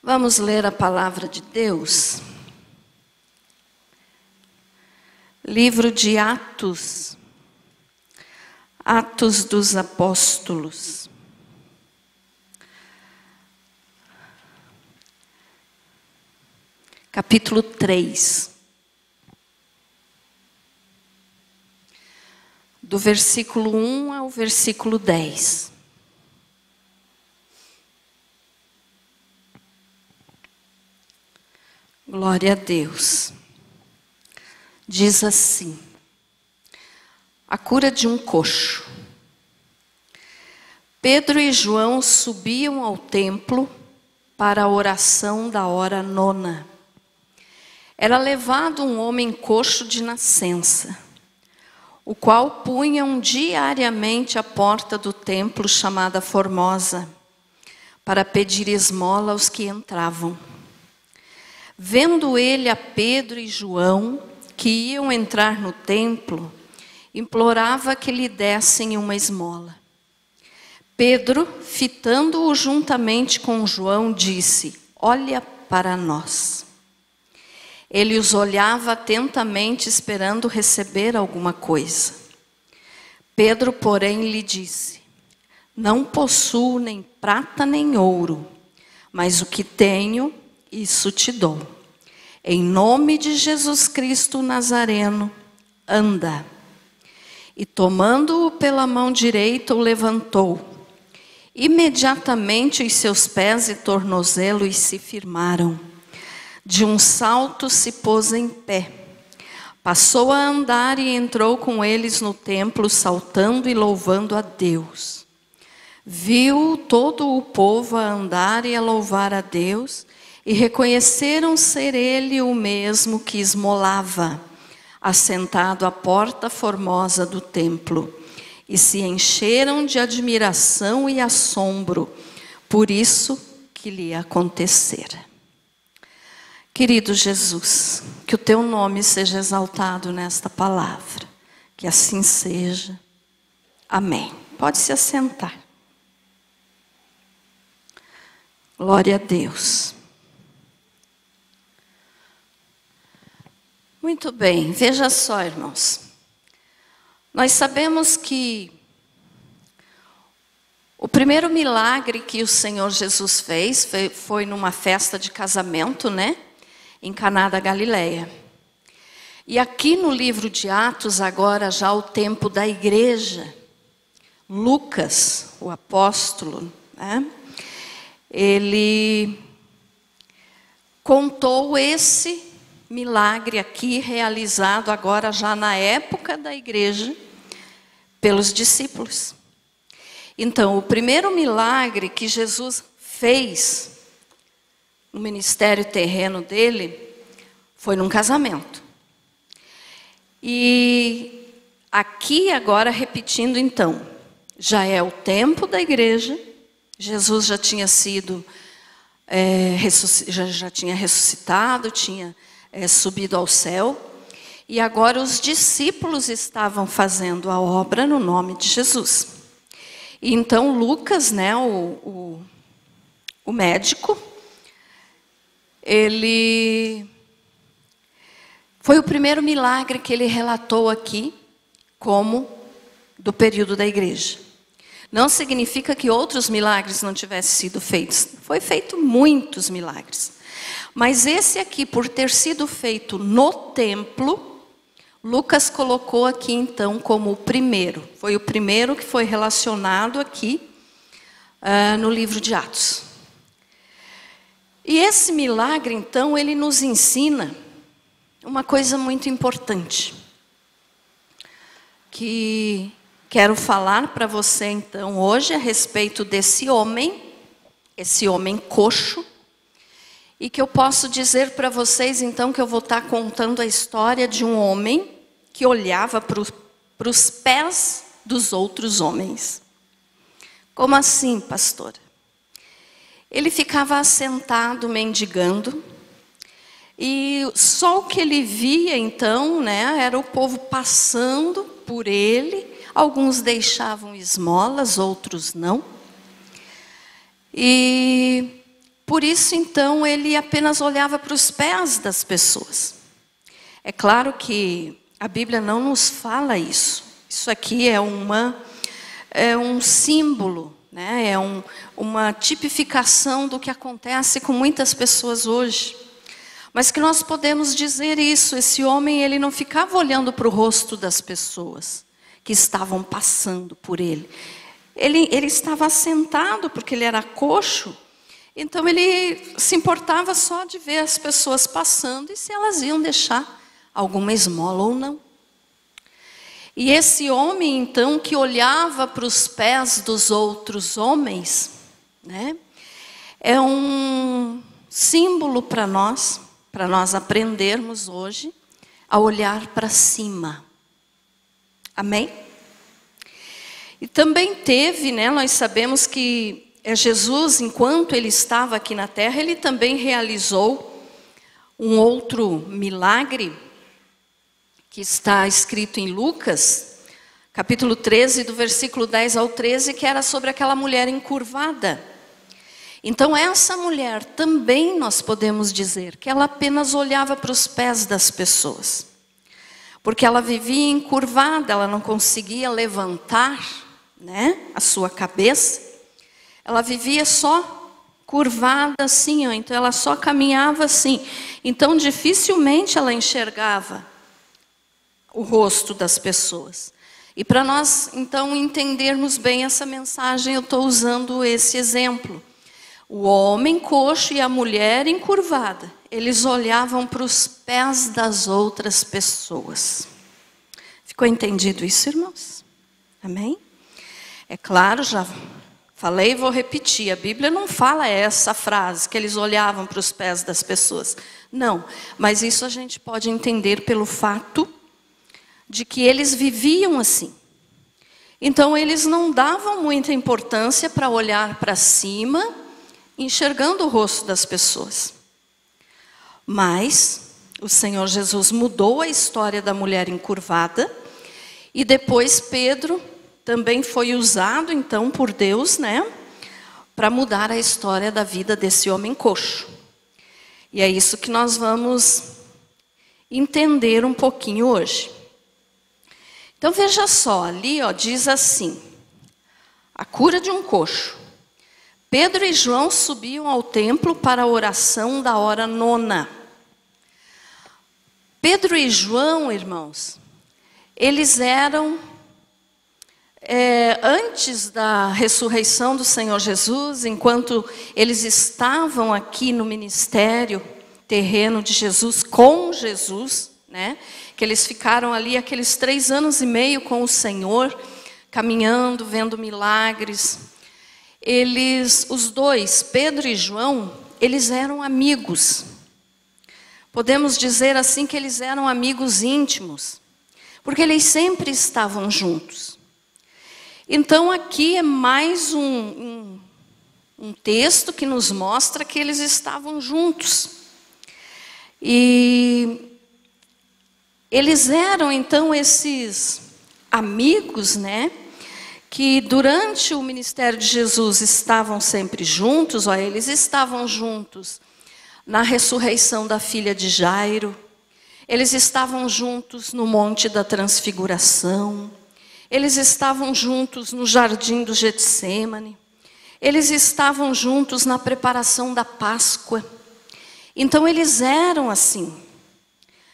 Vamos ler a palavra de Deus. Livro de Atos, Atos dos Apóstolos. Capítulo 3. Do versículo 1 ao versículo 10. Glória a Deus. Diz assim: a cura de um coxo. Pedro e João subiam ao templo para a oração da hora nona. Era levado um homem coxo de nascença, o qual punham diariamente à porta do templo chamada Formosa, para pedir esmola aos que entravam. Vendo ele a Pedro e João, que iam entrar no templo, implorava que lhe dessem uma esmola. Pedro, fitando-o juntamente com João, disse: olha para nós. Ele os olhava atentamente, esperando receber alguma coisa. Pedro, porém, lhe disse: não possuo nem prata nem ouro, mas o que tenho, isso te dou. Em nome de Jesus Cristo Nazareno, anda. E tomando-o pela mão direita, o levantou. Imediatamente os seus pés e tornozelos se firmaram. De um salto se pôs em pé. Passou a andar e entrou com eles no templo, saltando e louvando a Deus. Viu todo o povo a andar e a louvar a Deus, e reconheceram ser ele o mesmo que esmolava, assentado à porta formosa do templo, e se encheram de admiração e assombro por isso que lhe acontecera. Querido Jesus, que o teu nome seja exaltado nesta palavra, que assim seja. Amém. Pode se assentar. Glória a Deus. Muito bem, veja só, irmãos. Nós sabemos que o primeiro milagre que o Senhor Jesus fez foi numa festa de casamento, né? Em Caná da Galileia. E aqui no livro de Atos, agora já o tempo da igreja, Lucas, o apóstolo, né? Ele contou esse milagre aqui realizado agora já na época da igreja pelos discípulos. Então, o primeiro milagre que Jesus fez no ministério terreno dele foi num casamento. E aqui agora repetindo então, já é o tempo da igreja, Jesus já tinha sido, já tinha ressuscitado, tinha subido ao céu, e agora os discípulos estavam fazendo a obra no nome de Jesus. E então Lucas, né, o médico, ele foi o primeiro milagre que ele relatou aqui, como do período da igreja. Não significa que outros milagres não tivessem sido feitos. Foi feito muitos milagres. Mas esse aqui, por ter sido feito no templo, Lucas colocou aqui então como o primeiro. Foi o primeiro que foi relacionado aqui no livro de Atos. E esse milagre então, ele nos ensina uma coisa muito importante. Que quero falar para você então hoje a respeito desse homem, esse homem coxo. E que eu posso dizer para vocês, então, que eu vou estar contando a história de um homem que olhava para os pés dos outros homens. Como assim, pastora? Ele ficava assentado, mendigando, e só o que ele via, então, né, era o povo passando por ele. Alguns deixavam esmolas, outros não. E por por isso então ele apenas olhava para os pés das pessoas. É claro que a Bíblia não nos fala isso. Isso aqui é um símbolo, né? Uma tipificação do que acontece com muitas pessoas hoje. Mas que nós podemos dizer isso, esse homem ele não ficava olhando para o rosto das pessoas que estavam passando por ele. Ele estava sentado porque ele era coxo, então ele se importava só de ver as pessoas passando e se elas iam deixar alguma esmola ou não. E esse homem então que olhava para os pés dos outros homens, né, é um símbolo para nós aprendermos hoje a olhar para cima. Amém? E também teve, né, nós sabemos que Jesus, enquanto ele estava aqui na terra, ele também realizou um outro milagre, que está escrito em Lucas, capítulo 13, do versículo 10 ao 13, que era sobre aquela mulher encurvada. Então essa mulher também nós podemos dizer que ela apenas olhava para os pés das pessoas. Porque ela vivia encurvada, ela não conseguia levantar, né, a sua cabeça. Ela vivia só curvada assim, ó, então ela só caminhava assim. Então dificilmente ela enxergava o rosto das pessoas. E para nós então entendermos bem essa mensagem, eu estou usando esse exemplo. O homem coxo e a mulher encurvada, eles olhavam para os pés das outras pessoas. Ficou entendido isso, irmãos? Amém? É claro, já falei e vou repetir, a Bíblia não fala essa frase, que eles olhavam para os pés das pessoas. Não, mas isso a gente pode entender pelo fato de que eles viviam assim. Então eles não davam muita importância para olhar para cima, enxergando o rosto das pessoas. Mas o Senhor Jesus mudou a história da mulher encurvada, e depois Pedro também foi usado então por Deus, né, para mudar a história da vida desse homem coxo. E é isso que nós vamos entender um pouquinho hoje. Então veja só, ali ó, diz assim, a cura de um coxo. Pedro e João subiam ao templo para a oração da hora nona. Pedro e João, irmãos, eles eram, antes da ressurreição do Senhor Jesus, enquanto eles estavam aqui no ministério terreno de Jesus, com Jesus, né? Que eles ficaram ali aqueles 3 anos e meio com o Senhor, caminhando, vendo milagres. Os dois, Pedro e João, eles eram amigos. Podemos dizer assim que eles eram amigos íntimos, porque eles sempre estavam juntos. Então aqui é mais um texto que nos mostra que eles estavam juntos. E eles eram então esses amigos, né, que durante o ministério de Jesus estavam sempre juntos. Ó, eles estavam juntos na ressurreição da filha de Jairo, eles estavam juntos no Monte da Transfiguração, eles estavam juntos no Jardim do Getsêmani, eles estavam juntos na preparação da Páscoa. Então eles eram assim,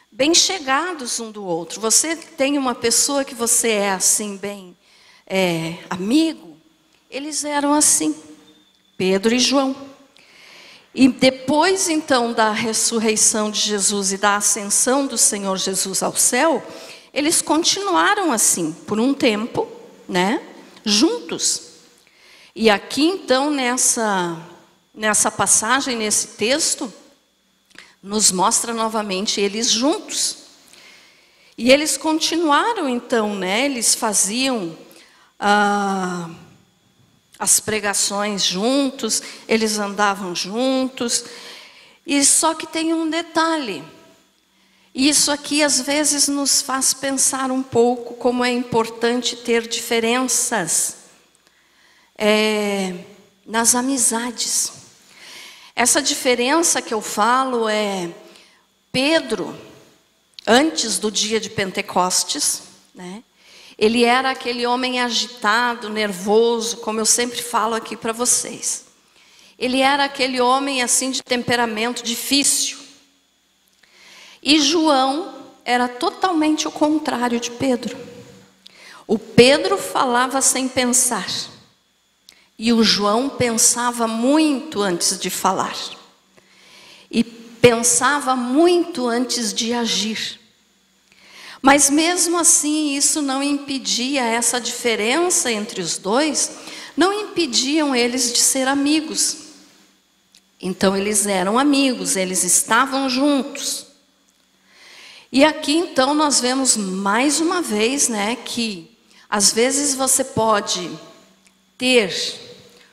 bem chegados um do outro. Você tem uma pessoa que você é assim bem amigo, eles eram assim, Pedro e João. E depois então da ressurreição de Jesus e da ascensão do Senhor Jesus ao céu, eles continuaram assim por um tempo, né, juntos. E aqui então nessa passagem, nesse texto, nos mostra novamente eles juntos. E eles continuaram então, né, eles faziam as pregações juntos, eles andavam juntos. E só que tem um detalhe. Isso aqui às vezes nos faz pensar um pouco como é importante ter diferenças nas amizades. É Essa diferença que eu falo é Pedro, antes do dia de Pentecostes, né? Ele era aquele homem agitado, nervoso, como eu sempre falo aqui para vocês. Ele era aquele homem assim de temperamento difícil. E João era totalmente o contrário de Pedro. O Pedro falava sem pensar. E o João pensava muito antes de falar. E pensava muito antes de agir. Mas mesmo assim, isso não impedia, essa diferença entre os dois, não impediam eles de ser amigos. Então eles eram amigos, eles estavam juntos. E aqui então nós vemos mais uma vez, né, que às vezes você pode ter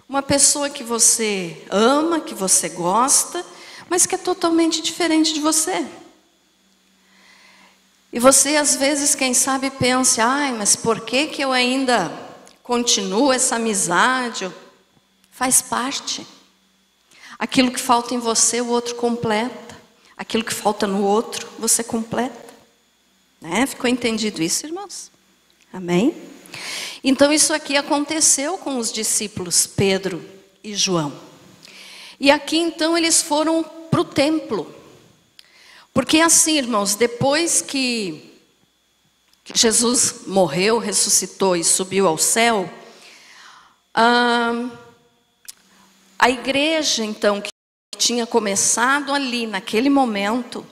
uma pessoa que você ama, que você gosta, mas que é totalmente diferente de você. E você às vezes, quem sabe, pensa, mas por que eu ainda continuo essa amizade? Faz parte. Aquilo que falta em você, o outro completa. Aquilo que falta no outro, você completa. Né? Ficou entendido isso, irmãos? Amém? Então isso aqui aconteceu com os discípulos Pedro e João. E aqui então eles foram para o templo. Porque assim, irmãos, depois que Jesus morreu, ressuscitou e subiu ao céu, a igreja então que tinha começado ali naquele momento,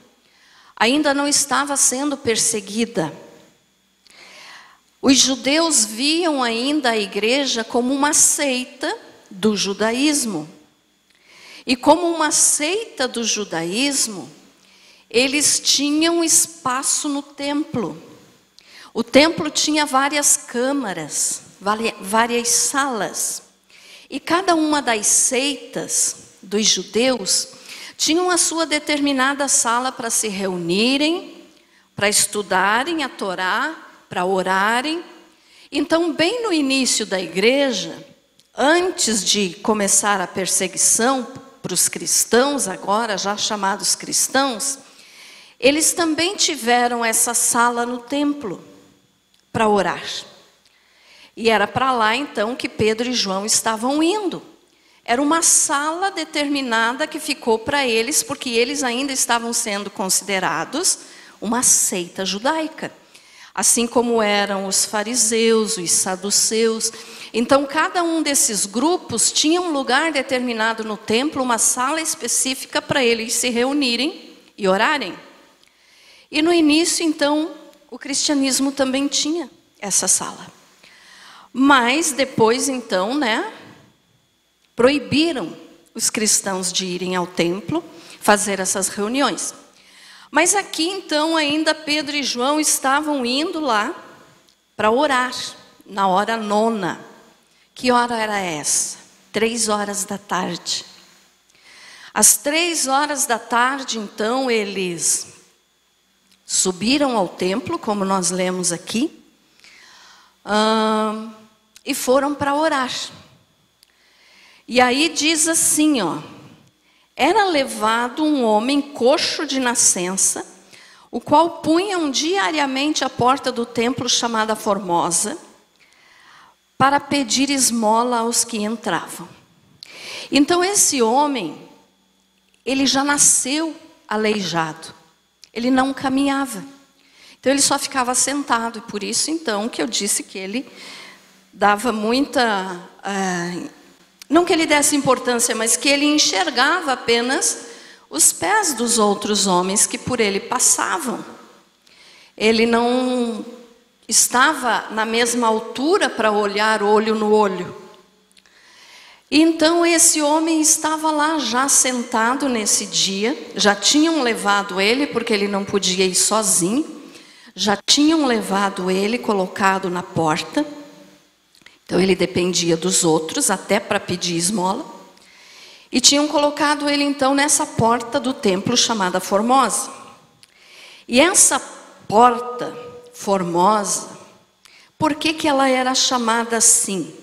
ainda não estava sendo perseguida. Os judeus viam ainda a igreja como uma seita do judaísmo. E como uma seita do judaísmo, eles tinham espaço no templo. O templo tinha várias câmaras, várias salas. E cada uma das seitas dos judeus tinham a sua determinada sala para se reunirem, para estudarem a Torá, para orarem. Então, bem no início da igreja, antes de começar a perseguição para os cristãos, agora já chamados cristãos, eles também tiveram essa sala no templo para orar. E era para lá então que Pedro e João estavam indo. Era uma sala determinada que ficou para eles, porque eles ainda estavam sendo considerados uma seita judaica. Assim como eram os fariseus, os saduceus. Então cada um desses grupos tinha um lugar determinado no templo, uma sala específica para eles se reunirem e orarem. E no início, então, o cristianismo também tinha essa sala. Mas depois, então, né, proibiram os cristãos de irem ao templo, fazer essas reuniões. Mas aqui, então, ainda Pedro e João estavam indo lá para orar, na hora 9. Que hora era essa? 3 da tarde. Às 3 da tarde, então, eles subiram ao templo, como nós lemos aqui, e foram para orar. E aí diz assim, era levado um homem coxo de nascença, o qual punham diariamente à porta do templo chamada Formosa, para pedir esmola aos que entravam. Então esse homem, ele já nasceu aleijado. Ele não caminhava. Então ele só ficava sentado. E por isso então que eu disse que ele dava muita... não que ele desse importância, mas que ele enxergava apenas os pés dos outros homens que por ele passavam. Ele não estava na mesma altura para olhar olho no olho. E então esse homem estava lá já sentado nesse dia, já tinham levado ele, porque ele não podia ir sozinho, já tinham levado ele colocado na porta, então ele dependia dos outros até para pedir esmola, e tinham colocado ele então nessa porta do templo chamada Formosa. E essa porta Formosa, por que ela era chamada assim?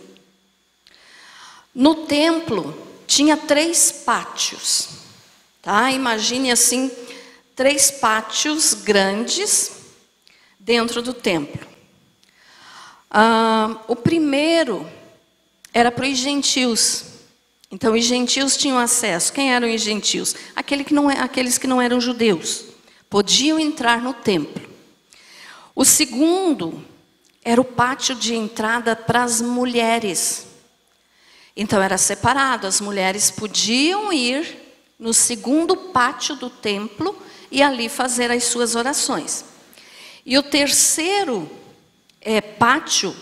No templo tinha 3 pátios, tá? Imagine assim, 3 pátios grandes dentro do templo. O primeiro era para os gentios. Então, os gentios tinham acesso. Quem eram os gentios? Aqueles que não eram judeus. Podiam entrar no templo. O segundo era o pátio de entrada para as mulheres. Então, era separado. As mulheres podiam ir no segundo pátio do templo e ali fazer as suas orações. E o terceiro pátio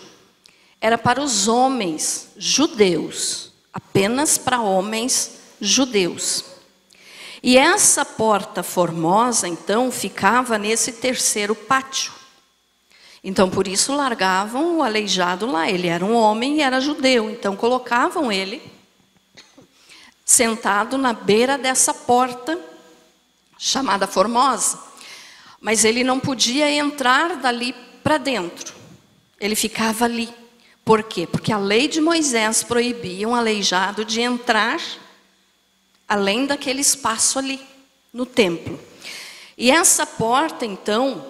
era para os homens judeus. Apenas para homens judeus. E essa porta formosa, então, ficava nesse terceiro pátio. Então, por isso, largavam o aleijado lá. Ele era um homem e era judeu. Então, colocavam ele sentado na beira dessa porta, chamada Formosa. Mas ele não podia entrar dali para dentro. Ele ficava ali. Por quê? Porque a lei de Moisés proibia um aleijado de entrar além daquele espaço ali, no templo. E essa porta, então,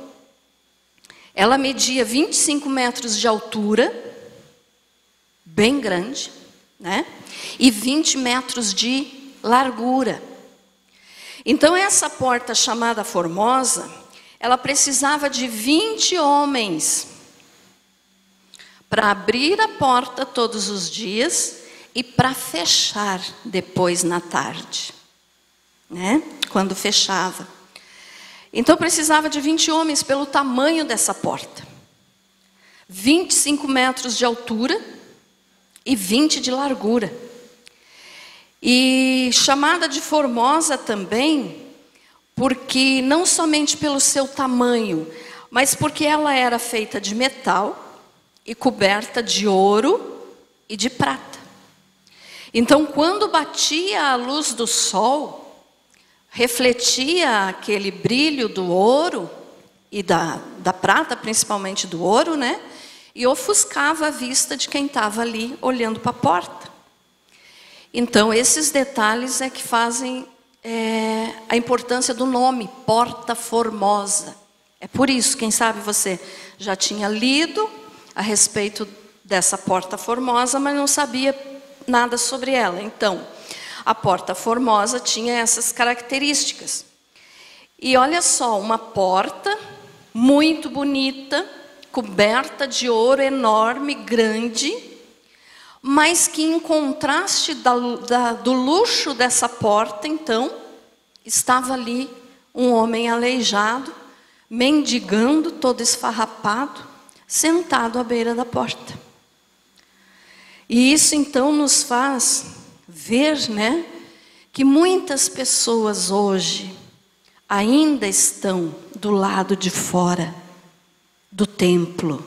ela media 25 metros de altura, bem grande, né? E 20 metros de largura. Então, essa porta chamada Formosa, ela precisava de 20 homens para abrir a porta todos os dias e para fechar depois na tarde, né? Quando fechava. Então precisava de 20 homens pelo tamanho dessa porta. 25 metros de altura e 20 de largura. E chamada de Formosa também, porque não somente pelo seu tamanho, mas porque ela era feita de metal e coberta de ouro e de prata. Então, quando batia a luz do sol, refletia aquele brilho do ouro e da prata, principalmente do ouro, né? E ofuscava a vista de quem estava ali olhando para a porta. Então, esses detalhes é que fazem a importância do nome, Porta Formosa. É por isso, quem sabe você já tinha lido a respeito dessa Porta Formosa, mas não sabia nada sobre ela. Então, a Porta Formosa tinha essas características. E olha só, uma porta muito bonita, coberta de ouro enorme, grande, mas que em contraste do luxo dessa porta, então, estava ali um homem aleijado, mendigando, todo esfarrapado, sentado à beira da porta. E isso então nos faz ver, né, que muitas pessoas hoje ainda estão do lado de fora do templo,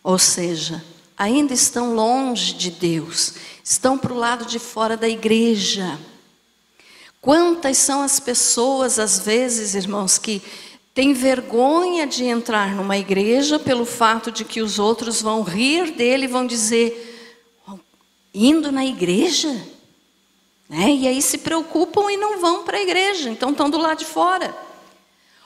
ou seja, ainda estão longe de Deus, estão para o lado de fora da igreja. Quantas são as pessoas, às vezes, irmãos, que têm vergonha de entrar numa igreja pelo fato de que os outros vão rir dele e vão dizer, indo na igreja? Né? E aí se preocupam e não vão para a igreja, então estão do lado de fora.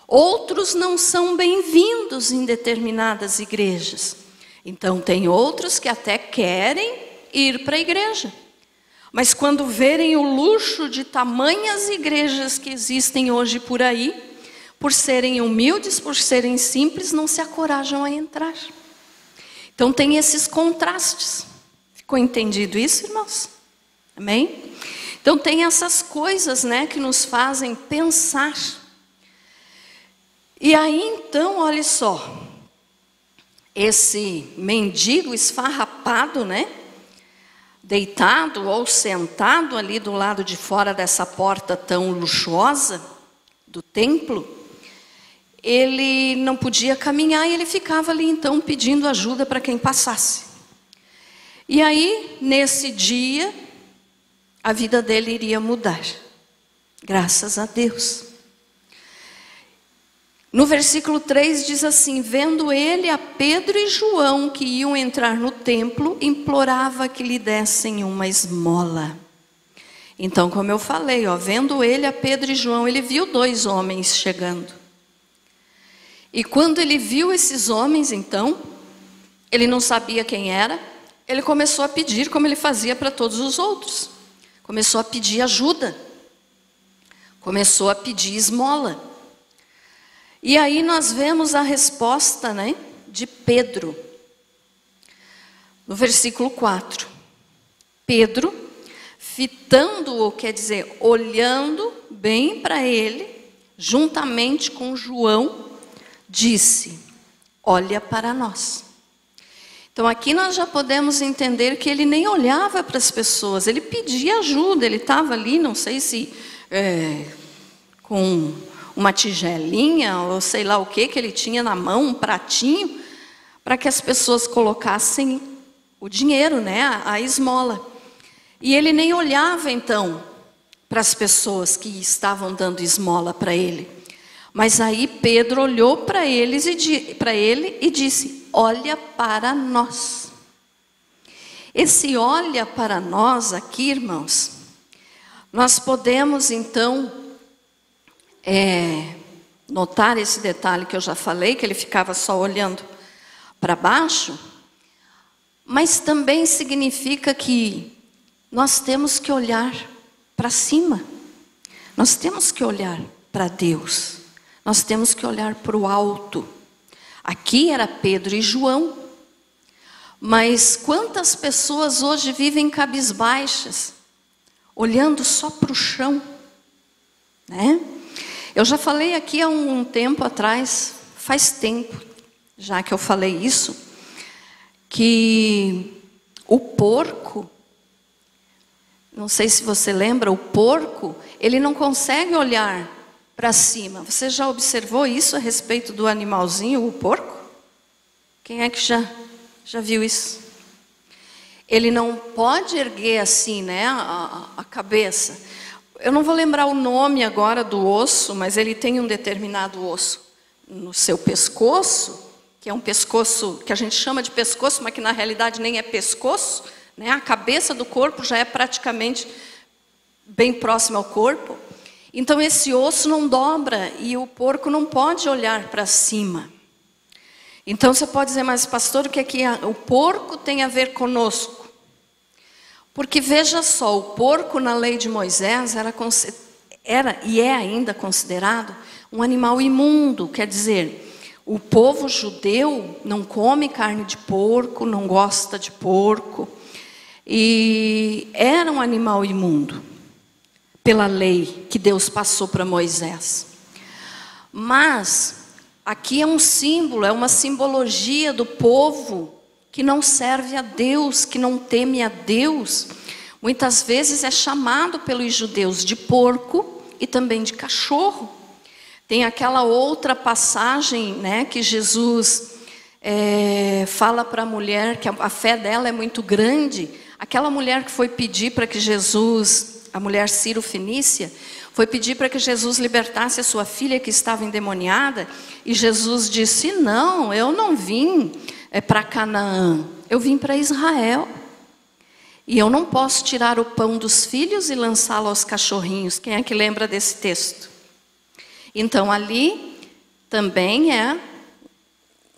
Outros não são bem-vindos em determinadas igrejas. Então tem outros que até querem ir para a igreja. Mas quando verem o luxo de tamanhas igrejas que existem hoje por aí, por serem humildes, por serem simples, não se acorajam a entrar. Então tem esses contrastes. Ficou entendido isso, irmãos? Amém? Então tem essas coisas, né, que nos fazem pensar. E aí então, olha só, esse mendigo esfarrapado, né, deitado ou sentado ali do lado de fora dessa porta tão luxuosa do templo, ele não podia caminhar e ele ficava ali então pedindo ajuda para quem passasse. E aí, nesse dia, a vida dele iria mudar. Graças a Deus. No versículo 3 diz assim: vendo ele a Pedro e João que iam entrar no templo, implorava que lhe dessem uma esmola. Então, como eu falei, vendo ele, a Pedro e João, ele viu 2 homens chegando. E quando ele viu esses homens, então, ele não sabia quem era, ele começou a pedir, como ele fazia para todos os outros. Começou a pedir ajuda. Começou a pedir esmola. E aí nós vemos a resposta, de Pedro. No versículo 4. Pedro, fitando-o, quer dizer, olhando bem para ele, juntamente com João, disse: olha para nós. Então aqui nós já podemos entender que ele nem olhava para as pessoas, ele pedia ajuda, ele estava ali, não sei se com uma tigelinha ou sei lá o que ele tinha na mão, um pratinho, para que as pessoas colocassem o dinheiro, a esmola. E ele nem olhava então para as pessoas que estavam dando esmola para ele. Mas aí Pedro olhou para ele e disse: olha para nós. Esse olha para nós aqui, irmãos, nós podemos então notar esse detalhe que eu já falei, que ele ficava só olhando para baixo, mas também significa que nós temos que olhar para cima, nós temos que olhar para Deus, nós temos que olhar para o alto. Aqui era Pedro e João, mas quantas pessoas hoje vivem cabisbaixas, olhando só para o chão, Eu já falei aqui há um tempo atrás, faz tempo já que eu falei isso, que o porco, não sei se você lembra, o porco, ele não consegue olhar para cima. Você já observou isso a respeito do animalzinho, o porco? Quem é que já viu isso? Ele não pode erguer assim, a cabeça. Eu não vou lembrar o nome agora do osso, mas ele tem um determinado osso no seu pescoço, que é um pescoço que a gente chama de pescoço, mas que na realidade nem é pescoço, A cabeça do corpo já é praticamente bem próxima ao corpo. Então esse osso não dobra e o porco não pode olhar para cima. Então você pode dizer: mas pastor, o que é que o porco tem a ver conosco? Porque veja só, o porco na lei de Moisés era e é ainda considerado um animal imundo. Quer dizer, o povo judeu não come carne de porco, não gosta de porco. E era um animal imundo, pela lei que Deus passou para Moisés. Mas aqui é um símbolo, é uma simbologia do povo que não serve a Deus, que não teme a Deus. Muitas vezes é chamado pelos judeus de porco e também de cachorro. Tem aquela outra passagem, que Jesus fala para a mulher que a fé dela é muito grande. Aquela mulher que foi pedir para que Jesus, a mulher Ciro-Fenícia, foi pedir para que Jesus libertasse a sua filha que estava endemoniada. E Jesus disse: não, eu não vim para Canaã, eu vim para Israel. E eu não posso tirar o pão dos filhos e lançá-lo aos cachorrinhos. Quem é que lembra desse texto? Então ali também é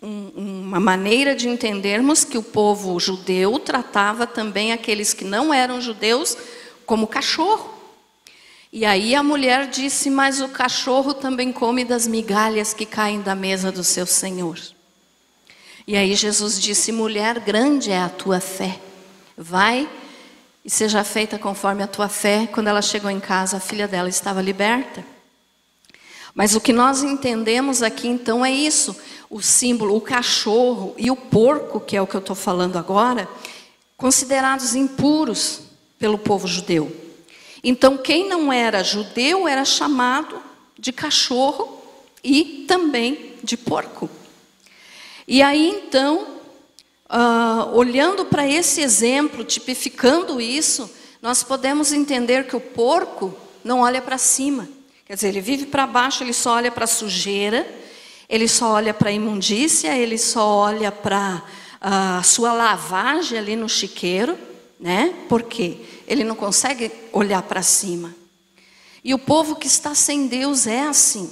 uma maneira de entendermos que o povo judeu tratava também aqueles que não eram judeus como cachorro. E aí a mulher disse: mas o cachorro também come das migalhas que caem da mesa do seu Senhor. E aí Jesus disse: mulher, grande é a tua fé, vai e seja feita conforme a tua fé. Quando ela chegou em casa, a filha dela estava liberta. Mas o que nós entendemos aqui então é isso, o símbolo, o cachorro e o porco, que é o que eu estou falando agora, considerados impuros pelo povo judeu. Então quem não era judeu era chamado de cachorro e também de porco. E aí então, olhando para esse exemplo, tipificando isso, nós podemos entender que o porco não olha para cima. Quer dizer, ele vive para baixo, ele só olha para a sujeira, ele só olha para a imundícia, ele só olha para a sua lavagem ali no chiqueiro, né? Por quê? Ele não consegue olhar para cima. E o povo que está sem Deus é assim.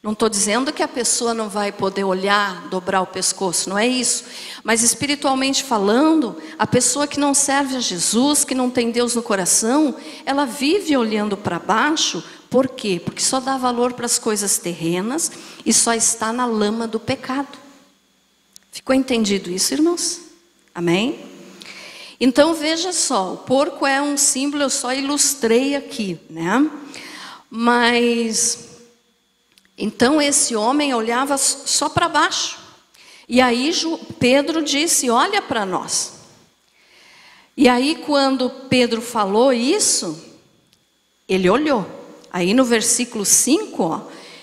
Não estou dizendo que a pessoa não vai poder olhar, dobrar o pescoço, não é isso. Mas espiritualmente falando, a pessoa que não serve a Jesus, que não tem Deus no coração, ela vive olhando para baixo. Por quê? Porque só dá valor para as coisas terrenas e só está na lama do pecado. Ficou entendido isso, irmãos? Amém? Então veja só, o porco é um símbolo, eu só ilustrei aqui, né? Mas então esse homem olhava só para baixo. E aí Pedro disse: olha para nós. E aí quando Pedro falou isso, ele olhou. Aí no versículo 5, ó,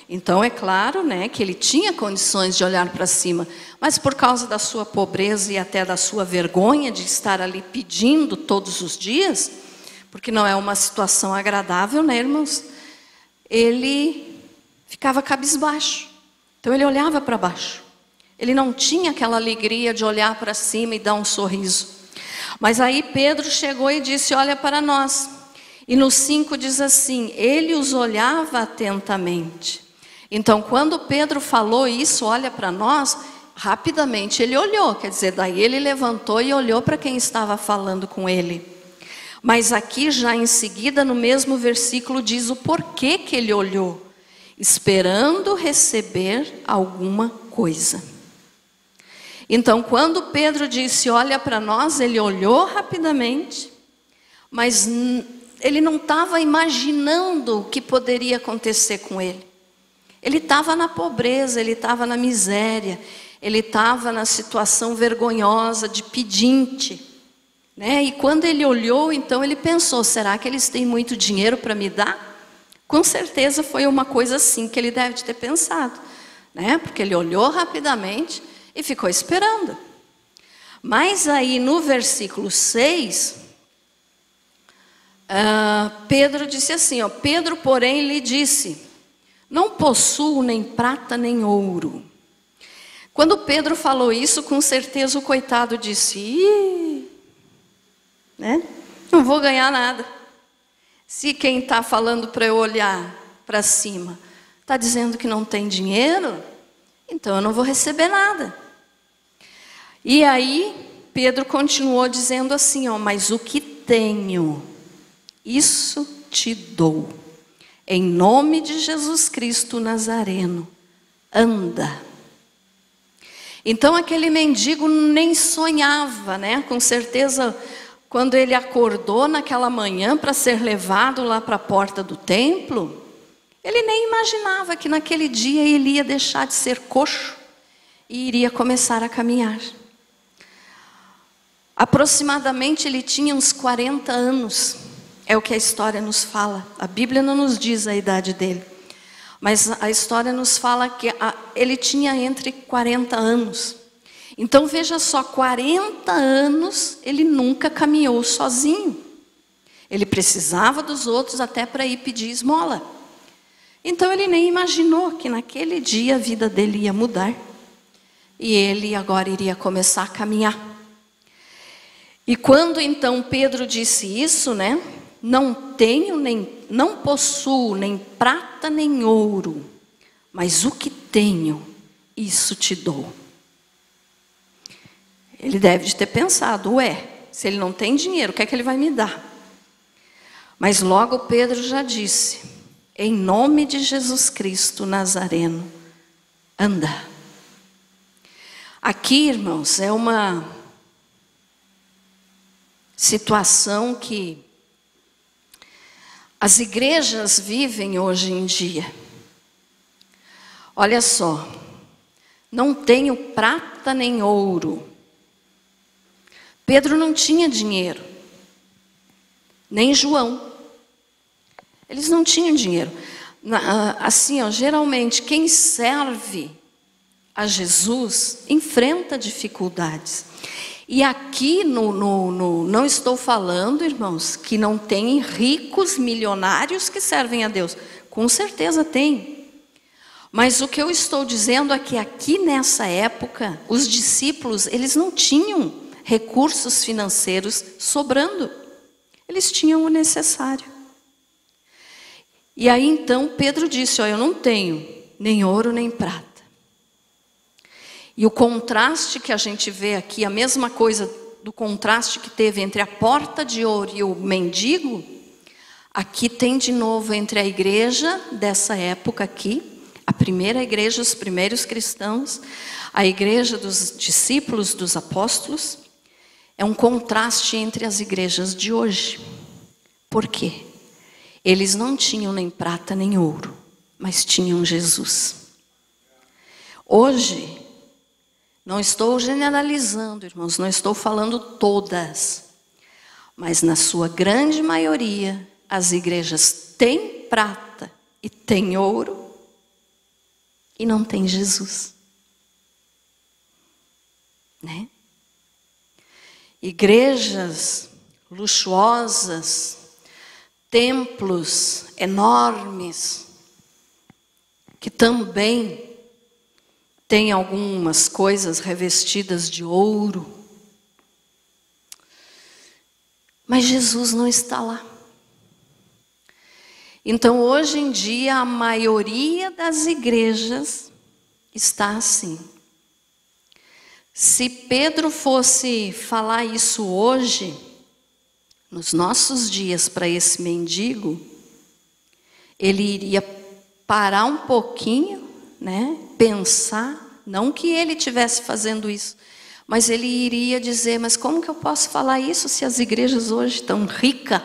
então é claro, né, que ele tinha condições de olhar para cima, mas por causa da sua pobreza e até da sua vergonha de estar ali pedindo todos os dias, porque não é uma situação agradável, né, irmãos? Ele ficava cabisbaixo. Então ele olhava para baixo. Ele não tinha aquela alegria de olhar para cima e dar um sorriso. Mas aí Pedro chegou e disse: olha para nós. E no 5 diz assim: ele os olhava atentamente. Então quando Pedro falou isso, olha para nós, rapidamente ele olhou. Quer dizer, daí ele levantou e olhou para quem estava falando com ele. Mas aqui já em seguida, no mesmo versículo, diz o porquê que ele olhou: esperando receber alguma coisa. Então quando Pedro disse: olha para nós, ele olhou rapidamente, mas ele não estava imaginando o que poderia acontecer com ele. Ele estava na pobreza, ele estava na miséria, ele estava na situação vergonhosa de pedinte, né? E quando ele olhou, então ele pensou: será que eles têm muito dinheiro para me dar? Com certeza foi uma coisa assim que ele deve ter pensado, né? Porque ele olhou rapidamente e ficou esperando. Mas aí no versículo 6, Pedro disse assim, ó: Pedro, porém, lhe disse: não possuo nem prata nem ouro. Quando Pedro falou isso, com certeza o coitado disse: né? Não vou ganhar nada. Se quem está falando para eu olhar para cima está dizendo que não tem dinheiro, então eu não vou receber nada. E aí Pedro continuou dizendo assim, ó: mas o que tenho, isso te dou. Em nome de Jesus Cristo Nazareno, anda. Então aquele mendigo nem sonhava, né? Com certeza, quando ele acordou naquela manhã para ser levado lá para a porta do templo, ele nem imaginava que naquele dia ele ia deixar de ser coxo e iria começar a caminhar. Aproximadamente ele tinha uns 40 anos, é o que a história nos fala. A Bíblia não nos diz a idade dele, mas a história nos fala que ele tinha entre 40 anos. Então veja só, 40 anos ele nunca caminhou sozinho. Ele precisava dos outros até para ir pedir esmola. Então ele nem imaginou que naquele dia a vida dele ia mudar. E ele agora iria começar a caminhar. E quando então Pedro disse isso, né? Não possuo nem prata nem ouro, mas o que tenho, isso te dou. Ele deve de ter pensado: ué, se ele não tem dinheiro, o que é que ele vai me dar? Mas logo Pedro já disse: em nome de Jesus Cristo Nazareno, anda. Aqui, irmãos, é uma situação que as igrejas vivem hoje em dia. Olha só, não tenho prata nem ouro. Pedro não tinha dinheiro, nem João. Eles não tinham dinheiro. Assim, ó, geralmente quem serve a Jesus enfrenta dificuldades. E aqui não estou falando, irmãos, que não tem ricos milionários que servem a Deus. Com certeza tem. Mas o que eu estou dizendo é que aqui nessa época, os discípulos, eles não tinham recursos financeiros sobrando. Eles tinham o necessário. E aí então Pedro disse, eu não tenho nem ouro nem prata. E o contraste que a gente vê aqui, a mesma coisa do contraste que teve entre a porta de ouro e o mendigo, aqui tem de novo entre a igreja dessa época aqui, a primeira igreja, os primeiros cristãos, a igreja dos discípulos, dos apóstolos, é um contraste entre as igrejas de hoje. Por quê? Eles não tinham nem prata nem ouro, mas tinham Jesus. Hoje, não estou generalizando, irmãos, não estou falando todas, mas na sua grande maioria, as igrejas têm prata e têm ouro e não têm Jesus. Né? Igrejas luxuosas, templos enormes, que também tem algumas coisas revestidas de ouro. Mas Jesus não está lá. Então, hoje em dia, a maioria das igrejas está assim. Se Pedro fosse falar isso hoje, nos nossos dias, para esse mendigo, ele iria parar um pouquinho, né? Pensar, não que ele estivesse fazendo isso, mas ele iria dizer, mas como que eu posso falar isso se as igrejas hoje estão ricas?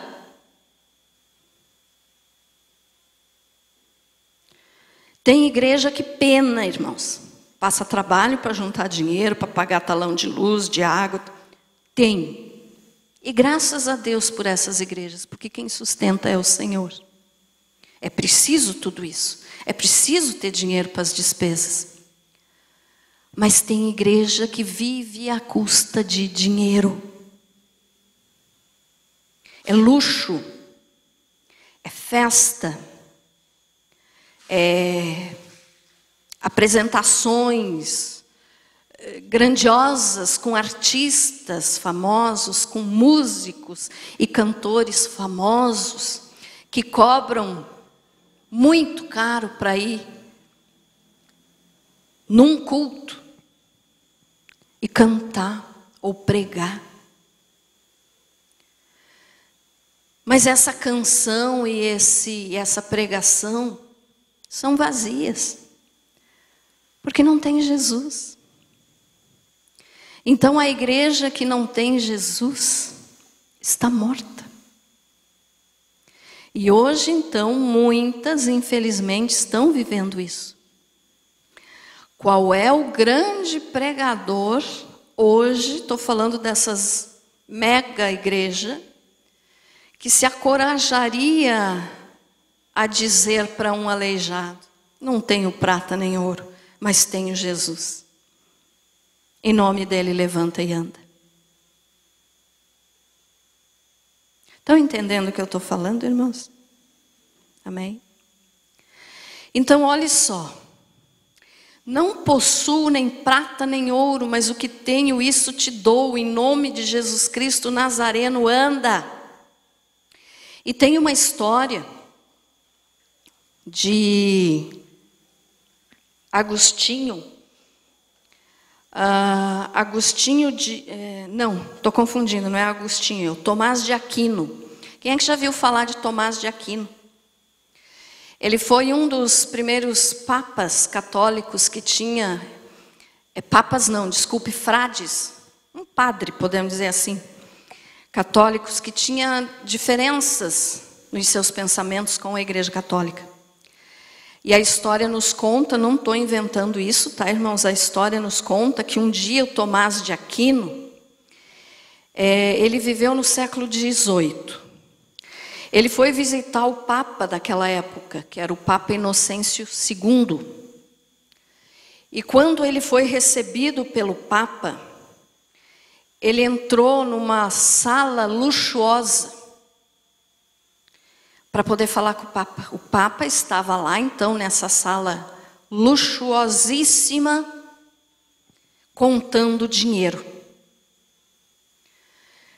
Tem igreja que pena, irmãos, passa trabalho para juntar dinheiro, para pagar talão de luz, de água, tem. E graças a Deus por essas igrejas, porque quem sustenta é o Senhor. É preciso tudo isso. É preciso ter dinheiro para as despesas. Mas tem igreja que vive à custa de dinheiro. É luxo. É festa. É apresentações grandiosas com artistas famosos, com músicos e cantores famosos que cobram muito caro para ir num culto e cantar ou pregar. Mas essa canção e essa pregação são vazias, porque não tem Jesus. Então a igreja que não tem Jesus está morta. E hoje então muitas infelizmente estão vivendo isso. Qual é o grande pregador hoje, estou falando dessas mega igrejas, que se encorajaria a dizer para um aleijado, não tenho prata nem ouro, mas tenho Jesus. Em nome dele, levanta e anda. Estão entendendo o que eu estou falando, irmãos? Amém? Então, olhe só. Não possuo nem prata nem ouro, mas o que tenho, isso te dou. Em nome de Jesus Cristo Nazareno, anda. E tem uma história de Agostinho. Não, estou confundindo, não é Agostinho, é o Tomás de Aquino. Quem é que já viu falar de Tomás de Aquino? Ele foi um dos primeiros papas católicos que tinha, frades, um padre, podemos dizer assim, católicos que tinha diferenças nos seus pensamentos com a Igreja Católica. E a história nos conta, não estou inventando isso, tá, irmãos? A história nos conta que um dia o Tomás de Aquino, ele viveu no século XVIII. Ele foi visitar o Papa daquela época, que era o Papa Inocêncio II. E quando ele foi recebido pelo Papa, ele entrou numa sala luxuosa para poder falar com o Papa. O Papa estava lá, então, nessa sala luxuosíssima, contando dinheiro.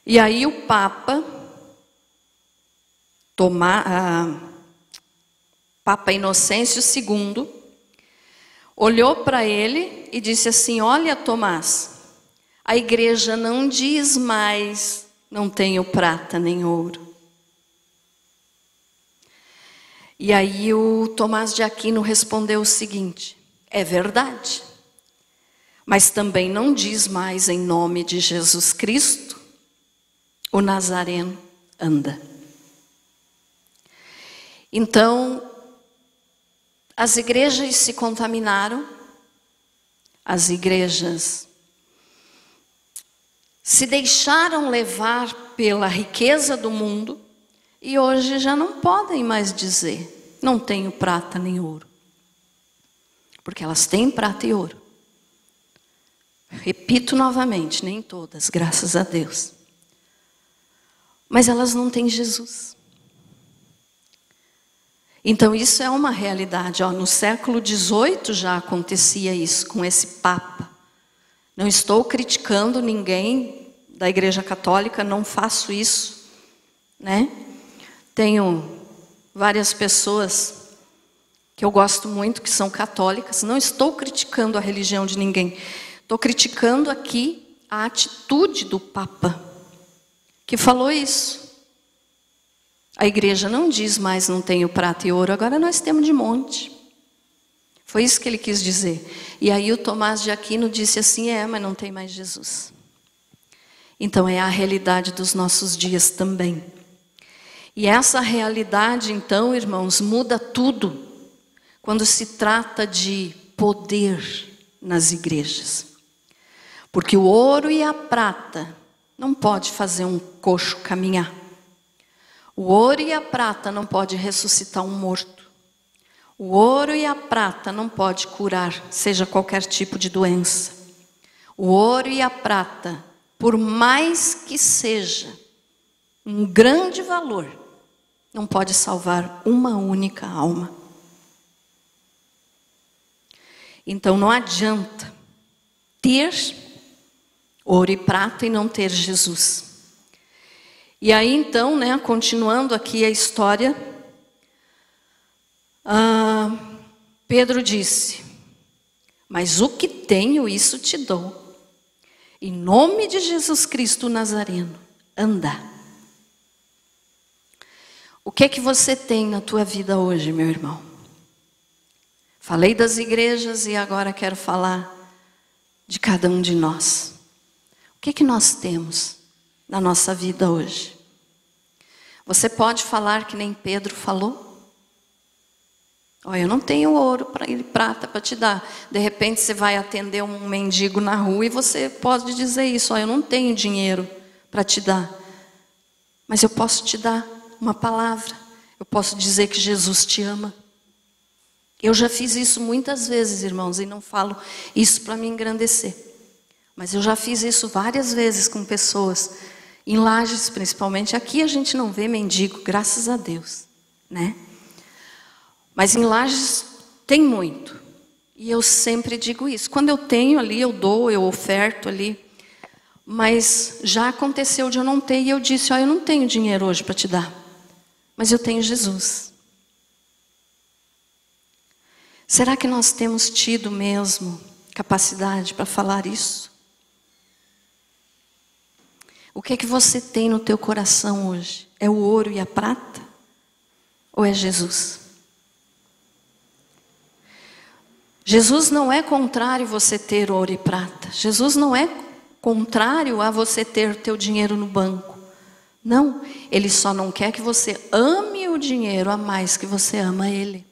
E aí o Papa, Papa Inocêncio II, olhou para ele e disse assim: olha, Tomás, a igreja não diz mais, não tenho prata nem ouro. E aí o Tomás de Aquino respondeu o seguinte: é verdade, mas também não diz mais em nome de Jesus Cristo, o Nazareno anda. Então, as igrejas se contaminaram, as igrejas se deixaram levar pela riqueza do mundo e hoje já não podem mais dizer, não tenho prata nem ouro. Porque elas têm prata e ouro. Repito novamente, nem todas, graças a Deus. Mas elas não têm Jesus. Então isso é uma realidade. No século XVIII já acontecia isso com esse Papa. Não estou criticando ninguém da Igreja Católica, não faço isso, né? Tenho várias pessoas que eu gosto muito que são católicas. Não estou criticando a religião de ninguém. Estou criticando aqui a atitude do Papa, que falou isso. A igreja não diz mais não tenho prata e ouro, agora nós temos de monte. Foi isso que ele quis dizer. E aí o Tomás de Aquino disse assim: mas não tem mais Jesus. Então é a realidade dos nossos dias também. E essa realidade, então, irmãos, muda tudo quando se trata de poder nas igrejas. Porque o ouro e a prata não pode fazer um coxo caminhar. O ouro e a prata não pode ressuscitar um morto. O ouro e a prata não pode curar, seja qualquer tipo de doença. O ouro e a prata, por mais que seja um grande valor, não pode salvar uma única alma. Então não adianta ter ouro e prata e não ter Jesus. E aí então, continuando aqui a história, Pedro disse: mas o que tenho, isso te dou. Em nome de Jesus Cristo Nazareno, anda. O que é que você tem na tua vida hoje, meu irmão? Falei das igrejas e agora quero falar de cada um de nós. O que é que nós temos na nossa vida hoje? Você pode falar que nem Pedro falou? Eu não tenho ouro e prata para te dar. De repente você vai atender um mendigo na rua e você pode dizer isso: eu não tenho dinheiro para te dar. Mas eu posso te dar uma palavra. Eu posso dizer que Jesus te ama. Eu já fiz isso muitas vezes, irmãos, e não falo isso para me engrandecer. Mas eu já fiz isso várias vezes com pessoas, em Lages principalmente. Aqui a gente não vê mendigo, graças a Deus, né? Mas em Lages tem muito. E eu sempre digo isso. Quando eu tenho ali, eu dou, eu oferto ali. Mas já aconteceu de eu não ter e eu disse: eu não tenho dinheiro hoje para te dar, mas eu tenho Jesus. Será que nós temos tido mesmo capacidade para falar isso? O que é que você tem no teu coração hoje? É o ouro e a prata? Ou é Jesus? Jesus não é contrário a você ter ouro e prata. Jesus não é contrário a você ter teu dinheiro no banco. Não, Ele só não quer que você ame o dinheiro a mais que você ama Ele.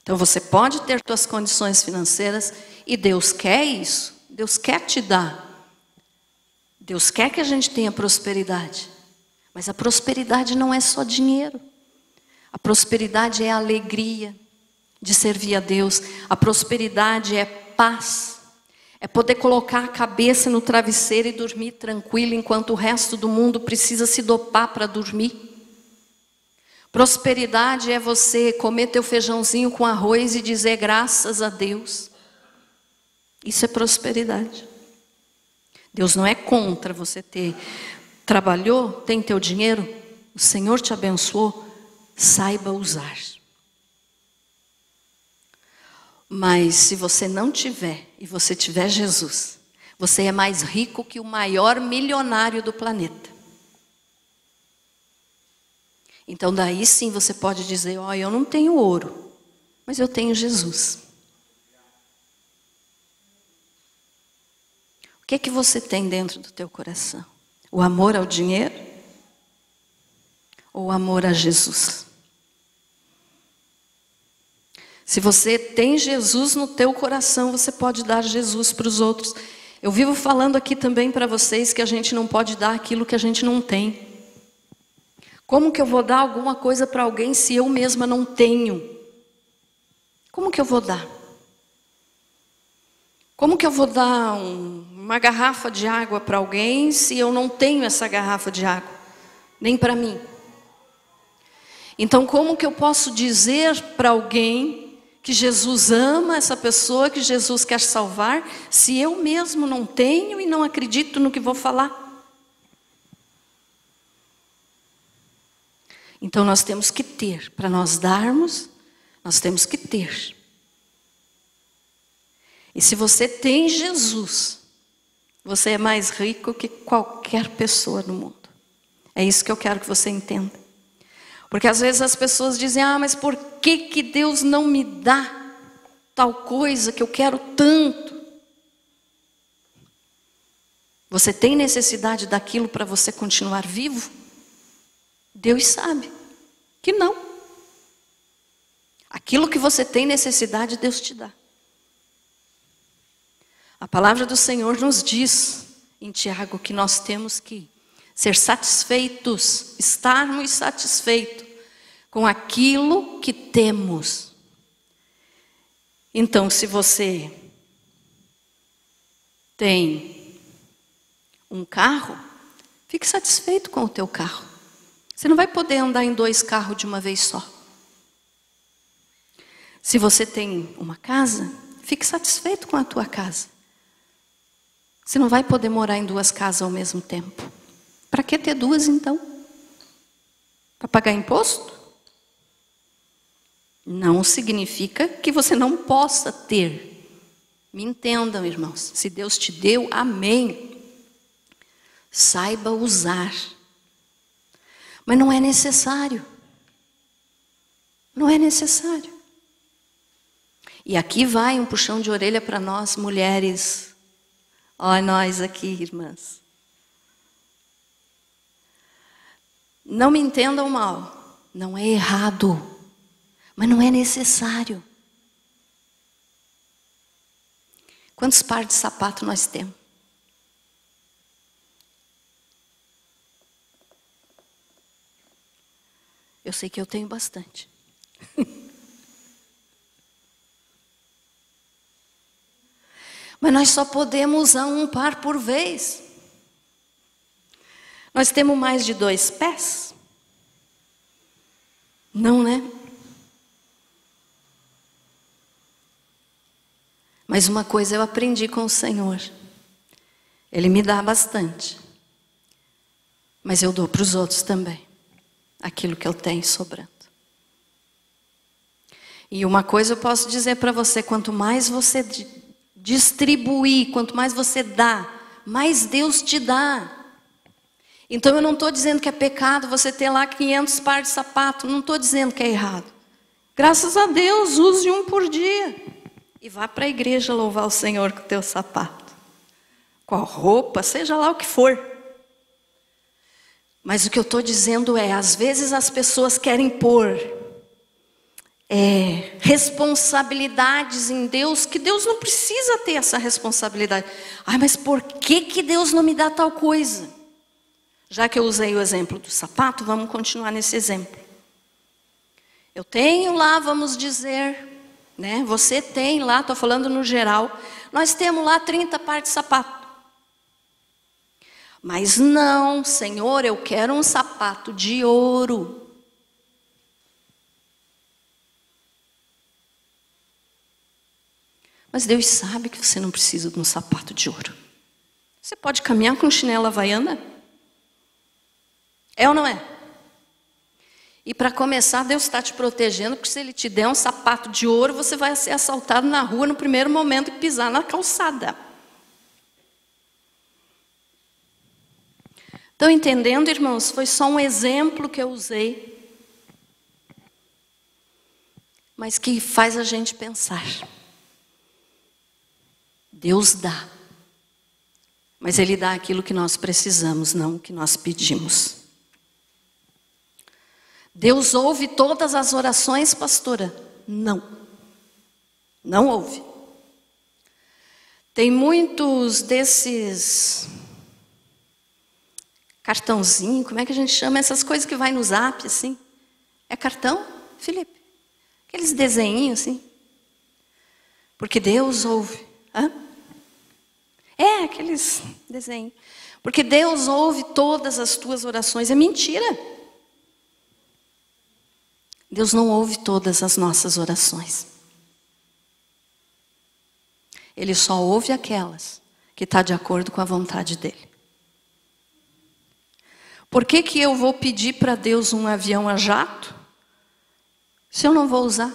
Então você pode ter suas condições financeiras e Deus quer isso. Deus quer te dar. Deus quer que a gente tenha prosperidade. Mas a prosperidade não é só dinheiro. A prosperidade é a alegria de servir a Deus. A prosperidade é paz. É poder colocar a cabeça no travesseiro e dormir tranquilo enquanto o resto do mundo precisa se dopar para dormir. Prosperidade é você comer teu feijãozinho com arroz e dizer graças a Deus. Isso é prosperidade. Deus não é contra você ter. Trabalhou, tem teu dinheiro, o Senhor te abençoou, saiba usar. Mas se você não tiver, e você tiver Jesus, você é mais rico que o maior milionário do planeta. Então daí sim você pode dizer, ó, eu não tenho ouro, mas eu tenho Jesus. O que é que você tem dentro do teu coração? O amor ao dinheiro? Ou o amor a Jesus? Se você tem Jesus no teu coração, você pode dar Jesus para os outros. Eu vivo falando aqui também para vocês que a gente não pode dar aquilo que a gente não tem. Como que eu vou dar alguma coisa para alguém se eu mesma não tenho? Como que eu vou dar? Como que eu vou dar uma garrafa de água para alguém se eu não tenho essa garrafa de água? Nem para mim. Então, como que eu posso dizer para alguém que Jesus ama essa pessoa, que Jesus quer salvar, se eu mesmo não tenho e não acredito no que vou falar? Então, nós temos que ter, para nós darmos, nós temos que ter. E se você tem Jesus, você é mais rico que qualquer pessoa no mundo. É isso que eu quero que você entenda. Porque às vezes as pessoas dizem, mas por que Deus não me dá tal coisa que eu quero tanto? Você tem necessidade daquilo para você continuar vivo? Deus sabe que não. Aquilo que você tem necessidade, Deus te dá. A palavra do Senhor nos diz em Tiago que nós temos que ser satisfeitos, estarmos satisfeitos com aquilo que temos. Então, se você tem um carro, fique satisfeito com o teu carro. Você não vai poder andar em 2 carros de uma vez só. Se você tem uma casa, fique satisfeito com a tua casa. Você não vai poder morar em 2 casas ao mesmo tempo. Para que ter 2 então? Para pagar imposto? Não significa que você não possa ter. Me entendam, irmãos. Se Deus te deu, amém. Saiba usar. Mas não é necessário. Não é necessário. E aqui vai um puxão de orelha para nós, mulheres. Ó, nós aqui, irmãs. Não me entendam mal. Não é errado. Mas não é necessário. Quantos pares de sapato nós temos? Eu sei que eu tenho bastante. Mas nós só podemos usar um par por vez. Nós temos mais de 2 pés? Não, né? Mas uma coisa eu aprendi com o Senhor. Ele me dá bastante. Mas eu dou para os outros também. Aquilo que eu tenho sobrando. E uma coisa eu posso dizer para você, quanto mais você distribuir, quanto mais você dá, mais Deus te dá. Então eu não estou dizendo que é pecado você ter lá 500 pares de sapato, não estou dizendo que é errado. Graças a Deus, use um por dia. E vá para a igreja louvar o Senhor com o teu sapato. Com a roupa, seja lá o que for. Mas o que eu estou dizendo é, às vezes as pessoas querem pôr responsabilidades em Deus, que Deus não precisa ter essa responsabilidade. Mas por que Deus não me dá tal coisa? Já que eu usei o exemplo do sapato, vamos continuar nesse exemplo. Eu tenho lá, vamos dizer, né? Você tem lá, estou falando no geral, nós temos lá 30 pares de sapato. Mas não, Senhor, eu quero um sapato de ouro. Mas Deus sabe que você não precisa de um sapato de ouro. Você pode caminhar com chinela havaiana? É ou não é? E para começar, Deus está te protegendo, porque se Ele te der um sapato de ouro, você vai ser assaltado na rua no primeiro momento que pisar na calçada. Estão entendendo, irmãos? Foi só um exemplo que eu usei, mas que faz a gente pensar. Deus dá, mas Ele dá aquilo que nós precisamos, não o que nós pedimos. Deus ouve todas as orações, pastora? Não. Não ouve. Tem muitos desses cartãozinho, como é que a gente chama? Essas coisas que vai no zap, assim. É cartão, Felipe? Aqueles desenhinhos, assim. Porque Deus ouve. Hã? É, aqueles desenhos. Porque Deus ouve todas as tuas orações. É mentira. Deus não ouve todas as nossas orações. Ele só ouve aquelas que estão de acordo com a vontade dEle. Por que que eu vou pedir para Deus um avião a jato, se eu não vou usar?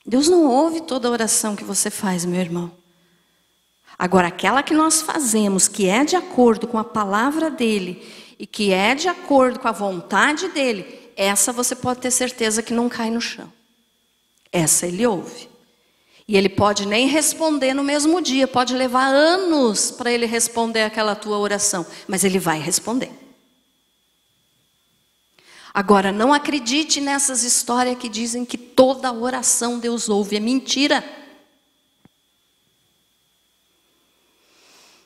Deus não ouve toda a oração que você faz, meu irmão. Agora, aquela que nós fazemos, que é de acordo com a palavra dEle, e que é de acordo com a vontade dEle, essa você pode ter certeza que não cai no chão. Essa Ele ouve. E Ele pode nem responder no mesmo dia, pode levar anos para Ele responder aquela tua oração, mas Ele vai responder. Agora, não acredite nessas histórias que dizem que toda oração Deus ouve, é mentira.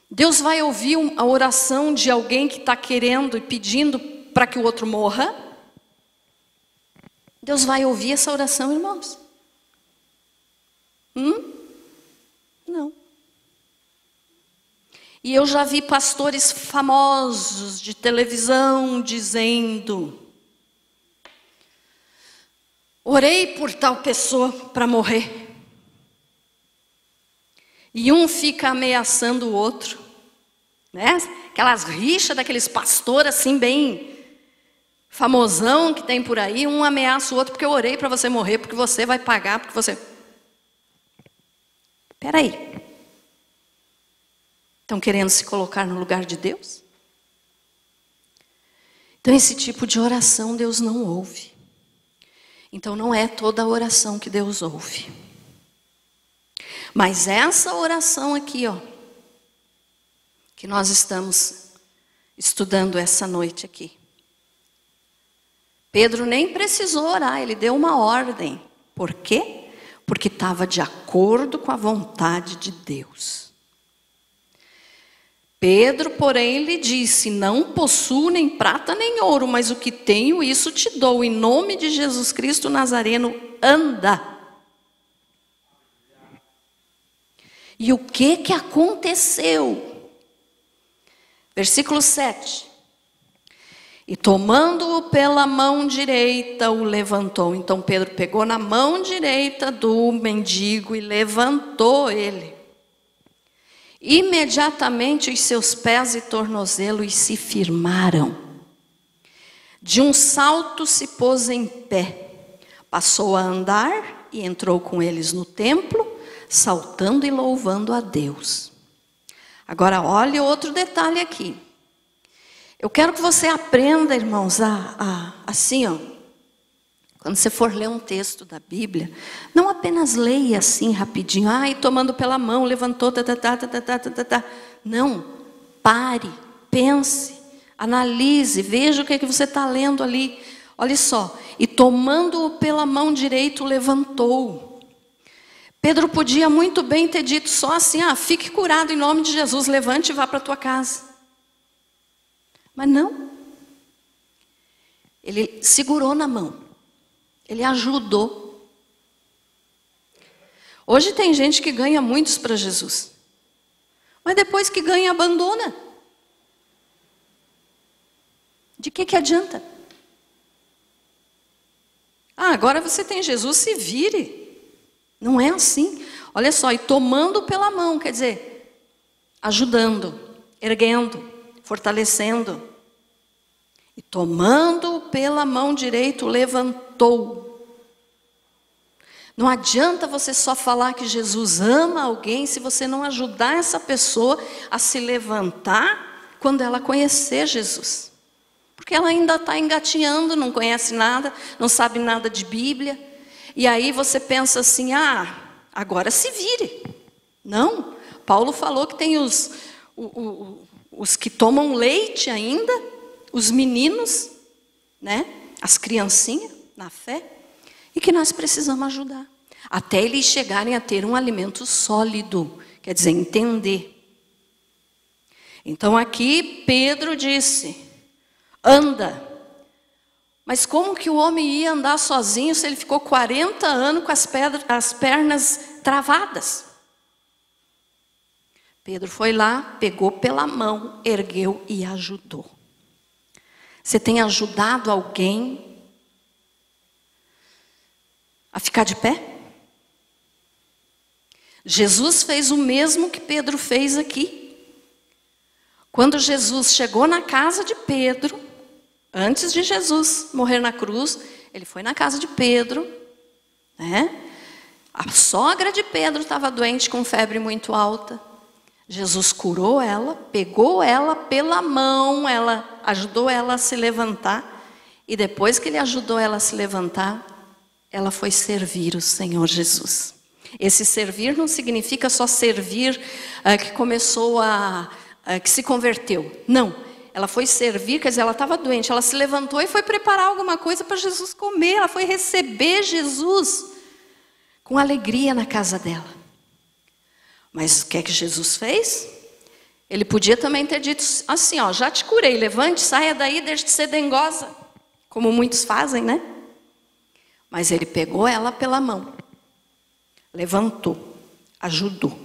Deus vai ouvir a oração de alguém que está querendo e pedindo para que o outro morra? Deus vai ouvir essa oração, irmãos? Não. E eu já vi pastores famosos de televisão dizendo: orei por tal pessoa para morrer. E um fica ameaçando o outro, né? Aquelas rixas daqueles pastores assim bem famosão que tem por aí, um ameaça o outro porque eu orei para você morrer, porque você vai pagar, porque você... Espera aí. Estão querendo se colocar no lugar de Deus? Então esse tipo de oração Deus não ouve. Então não é toda a oração que Deus ouve. Mas essa oração aqui, ó, que nós estamos estudando essa noite aqui. Pedro nem precisou orar, ele deu uma ordem. Por quê? Porque estava de acordo com a vontade de Deus. Pedro, porém, lhe disse: não possuo nem prata nem ouro, mas o que tenho, isso te dou. Em nome de Jesus Cristo Nazareno, anda. E o que aconteceu? Versículo 7. E tomando-o pela mão direita, o levantou. Então Pedro pegou na mão direita do mendigo e levantou ele. Imediatamente os seus pés e tornozelos se firmaram. De um salto se pôs em pé. Passou a andar e entrou com eles no templo, saltando e louvando a Deus. Agora olhe outro detalhe aqui. Eu quero que você aprenda, irmãos, assim, ó. Quando você for ler um texto da Bíblia, não apenas leia assim rapidinho, e tomando pela mão, levantou, Não, pare, pense, analise, veja o que é que você está lendo ali. Olha só, e tomando-o pela mão direita, o levantou. Pedro podia muito bem ter dito só assim: fique curado em nome de Jesus, levante e vá para a tua casa. Mas não. Ele segurou na mão. Ele ajudou. Hoje tem gente que ganha muitos para Jesus. Mas depois que ganha, abandona. De que adianta? Agora você tem Jesus, se vire. Não é assim. Olha só, e tomando pela mão, quer dizer, ajudando, erguendo, fortalecendo. E tomando-o pela mão direita, o levantou. Não adianta você só falar que Jesus ama alguém se você não ajudar essa pessoa a se levantar quando ela conhecer Jesus. Porque ela ainda está engatinhando, não conhece nada, não sabe nada de Bíblia. E aí você pensa assim, agora se vire. Não, Paulo falou que tem os que tomam leite ainda, os meninos, né? As criancinhas na fé. E que nós precisamos ajudar. Até eles chegarem a ter um alimento sólido. Quer dizer, entender. Então aqui Pedro disse, anda. Mas como que o homem ia andar sozinho se ele ficou 40 anos com as pernas travadas? Pedro foi lá, pegou pela mão, ergueu e ajudou. Você tem ajudado alguém a ficar de pé? Jesus fez o mesmo que Pedro fez aqui. Quando Jesus chegou na casa de Pedro, antes de Jesus morrer na cruz, ele foi na casa de Pedro, né? A sogra de Pedro estava doente com febre muito alta. Jesus curou ela, pegou ela pela mão, ajudou ela a se levantar. E depois que ele ajudou ela a se levantar, ela foi servir o Senhor Jesus. Esse servir não significa só servir que começou que se converteu. Não, ela foi servir, quer dizer, ela estava doente. Ela se levantou e foi preparar alguma coisa para Jesus comer. Ela foi receber Jesus com alegria na casa dela. Mas o que é que Jesus fez? Ele podia também ter dito assim, já te curei, levante, saia daí, deixe de ser dengosa. Como muitos fazem, né? Mas ele pegou ela pela mão, levantou, ajudou.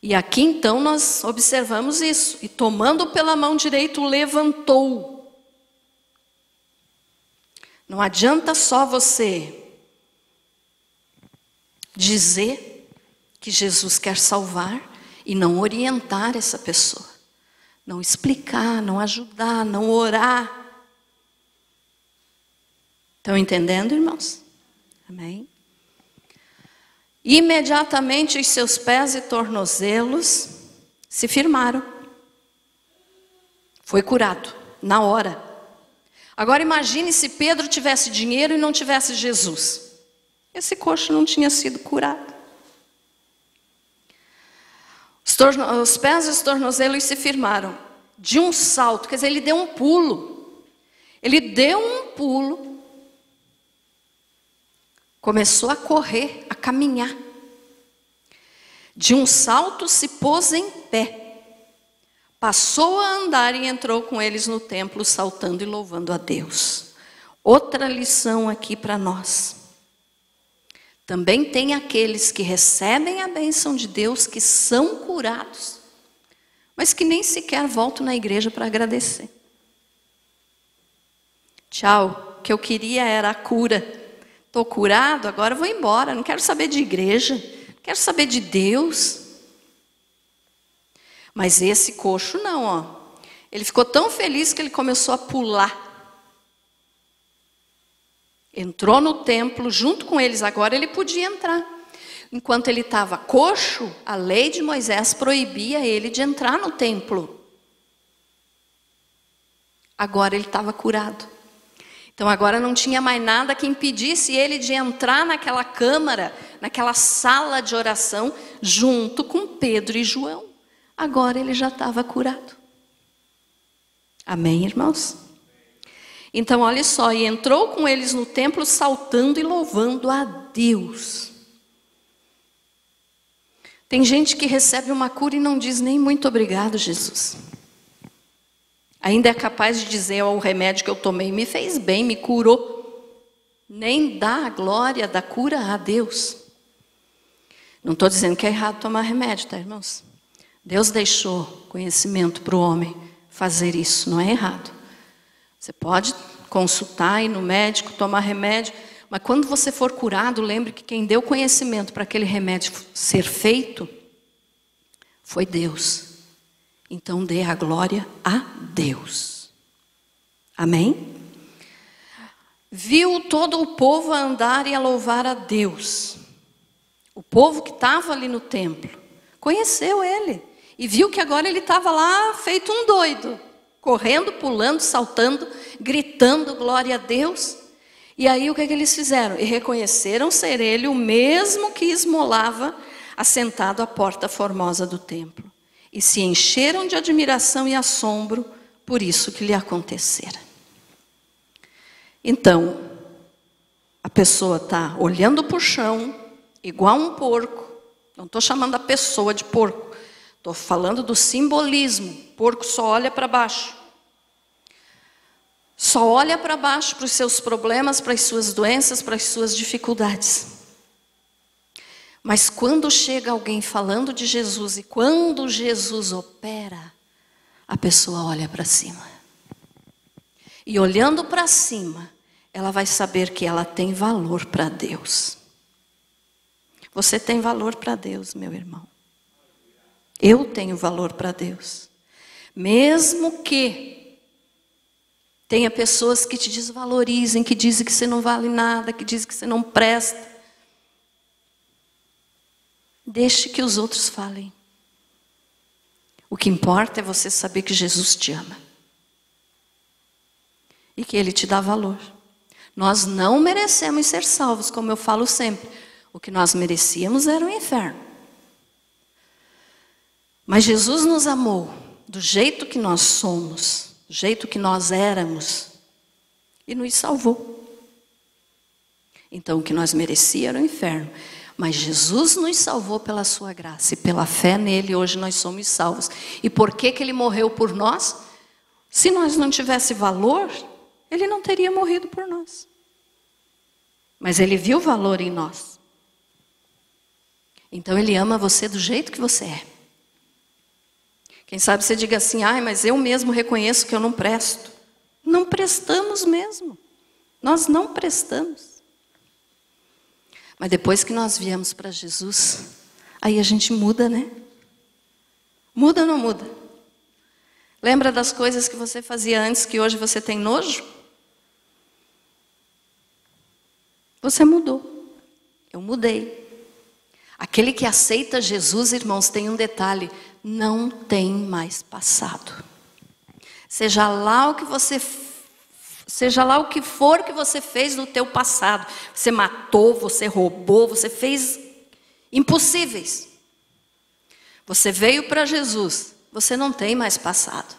E aqui então nós observamos isso. E tomando pela mão direita, o levantou. Não adianta só você dizer que Jesus quer salvar e não orientar essa pessoa. Não explicar, não ajudar, não orar. Estão entendendo, irmãos? Amém? Imediatamente os seus pés e tornozelos se firmaram. Foi curado, na hora. Agora imagine se Pedro tivesse dinheiro e não tivesse Jesus. Esse coxo não tinha sido curado. Os pés e os tornozelos se firmaram. De um salto, quer dizer, ele deu um pulo. Ele deu um pulo. Começou a correr, a caminhar. De um salto se pôs em pé. Passou a andar e entrou com eles no templo, saltando e louvando a Deus. Outra lição aqui para nós. Também tem aqueles que recebem a bênção de Deus, que são curados, mas que nem sequer voltam na igreja para agradecer. Tchau, o que eu queria era a cura. Estou curado, agora vou embora, não quero saber de igreja, não quero saber de Deus. Mas esse coxo não, ele ficou tão feliz que ele começou a pular. Entrou no templo junto com eles, agora ele podia entrar. Enquanto ele estava coxo, a lei de Moisés proibia ele de entrar no templo. Agora ele estava curado. Então agora não tinha mais nada que impedisse ele de entrar naquela câmara, naquela sala de oração, junto com Pedro e João. Agora ele já estava curado. Amém, irmãos? Então olha só, e entrou com eles no templo saltando e louvando a Deus. Tem gente que recebe uma cura e não diz nem muito obrigado, Jesus. Ainda é capaz de dizer, o remédio que eu tomei me fez bem, me curou. Nem dá a glória da cura a Deus. Não estou dizendo que é errado tomar remédio, tá, irmãos? Deus deixou conhecimento para o homem fazer isso, não é errado. Você pode consultar, ir no médico, tomar remédio, mas quando você for curado, lembre que quem deu conhecimento para aquele remédio ser feito Foi Deus. Então dê a glória a Deus. Amém? Viu todo o povo a andar e a louvar a Deus. O povo que estava ali no templo conheceu ele e viu que agora ele estava lá feito um doido, correndo, pulando, saltando, gritando glória a Deus. E aí o que eles fizeram? E reconheceram ser ele o mesmo que esmolava assentado à porta formosa do templo. E se encheram de admiração e assombro por isso que lhe acontecera. Então, a pessoa está olhando para o chão, igual um porco. Não estou chamando a pessoa de porco. Estou falando do simbolismo. Porco só olha para baixo. Só olha para baixo para os seus problemas, para as suas doenças, para as suas dificuldades. Mas quando chega alguém falando de Jesus e quando Jesus opera, a pessoa olha para cima. E olhando para cima, ela vai saber que ela tem valor para Deus. Você tem valor para Deus, meu irmão. Eu tenho valor para Deus. Mesmo que tenha pessoas que te desvalorizem, que dizem que você não vale nada, que dizem que você não presta. Deixe que os outros falem. O que importa é você saber que Jesus te ama. E que Ele te dá valor. Nós não merecemos ser salvos, como eu falo sempre. O que nós merecíamos era o inferno. Mas Jesus nos amou do jeito que nós somos, do jeito que nós éramos, e nos salvou. Então o que nós merecíamos era o inferno. Mas Jesus nos salvou pela sua graça e pela fé nele, hoje nós somos salvos. E por que Ele morreu por nós? Se nós não tivéssemos valor, Ele não teria morrido por nós. Mas Ele viu valor em nós. Então Ele ama você do jeito que você é. Quem sabe você diga assim, mas eu mesmo reconheço que eu não presto. Não prestamos mesmo. Nós não prestamos. Mas depois que nós viemos para Jesus, aí a gente muda, né? Muda ou não muda? Lembra das coisas que você fazia antes que hoje você tem nojo? Você mudou. Eu mudei. Aquele que aceita Jesus, irmãos, tem um detalhe: não tem mais passado. Seja lá o que for que você fez no teu passado, você matou, você roubou, você fez impossíveis. Você veio para Jesus, você não tem mais passado.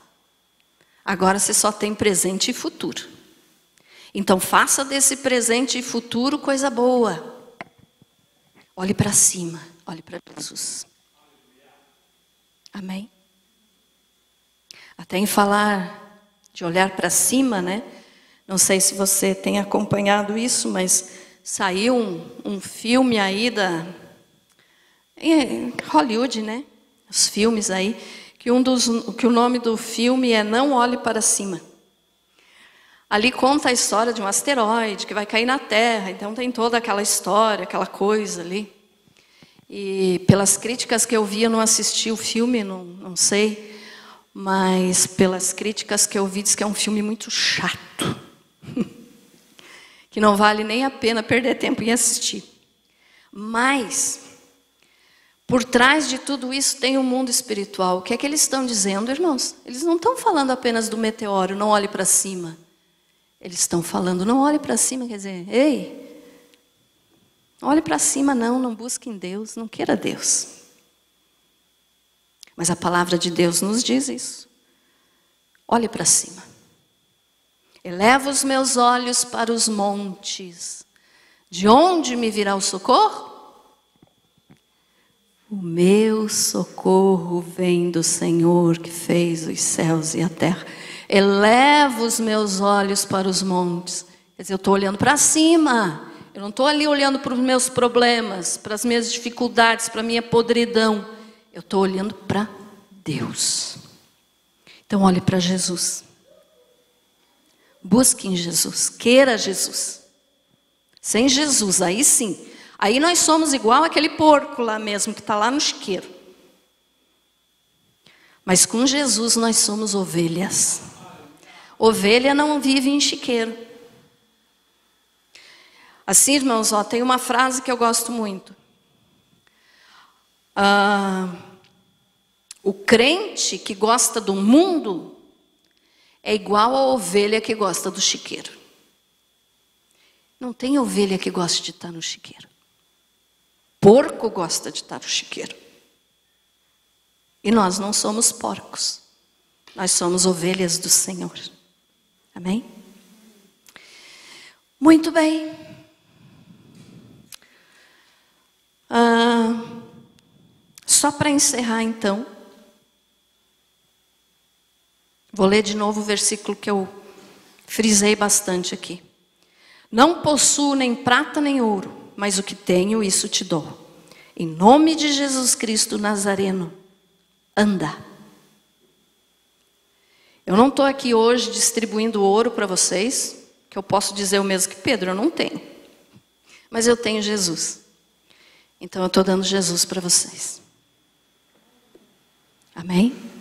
Agora você só tem presente e futuro. Então faça desse presente e futuro coisa boa. Olhe para cima, olhe para Jesus. Amém? Até em falar de olhar para cima, né? Não sei se você tem acompanhado isso, mas saiu um filme aí em Hollywood, né? Os filmes aí, que o nome do filme é Não Olhe para Cima. Ali conta a história de um asteroide que vai cair na Terra, então tem toda aquela história, aquela coisa ali. E pelas críticas que eu vi, eu não assisti o filme, não sei, mas pelas críticas que eu vi, diz que é um filme muito chato. Que não vale nem a pena perder tempo em assistir. Mas, por trás de tudo isso tem um mundo espiritual. O que é que eles estão dizendo, irmãos? Eles não estão falando apenas do meteoro, não olhe para cima. Eles estão falando, não olhe para cima, quer dizer, ei, olhe para cima não busque em Deus, não queira Deus. Mas a palavra de Deus nos diz isso. Olhe para cima. Eleva os meus olhos para os montes. De onde me virá o socorro? O meu socorro vem do Senhor que fez os céus e a terra. Eleva os meus olhos para os montes. Quer dizer, eu estou olhando para cima. Eu não estou ali olhando para os meus problemas, para as minhas dificuldades, para a minha podridão. Eu estou olhando para Deus. Então olhe para Jesus. Busque em Jesus, queira Jesus. Sem Jesus, aí sim. Aí nós somos igual aquele porco lá mesmo, que está lá no chiqueiro. Mas com Jesus nós somos ovelhas. Ovelha não vive em chiqueiro. Assim, irmãos, tem uma frase que eu gosto muito. O crente que gosta do mundo é igual a ovelha que gosta do chiqueiro. Não tem ovelha que goste de estar no chiqueiro. Porco gosta de estar no chiqueiro. E nós não somos porcos. Nós somos ovelhas do Senhor. Amém? Muito bem. Só para encerrar então. Vou ler de novo o versículo que eu frisei bastante aqui. Não possuo nem prata nem ouro, mas o que tenho, isso te dou. Em nome de Jesus Cristo Nazareno, anda. Eu não estou aqui hoje distribuindo ouro para vocês, que eu posso dizer o mesmo que Pedro, eu não tenho. Mas eu tenho Jesus. Então eu estou dando Jesus para vocês. Amém?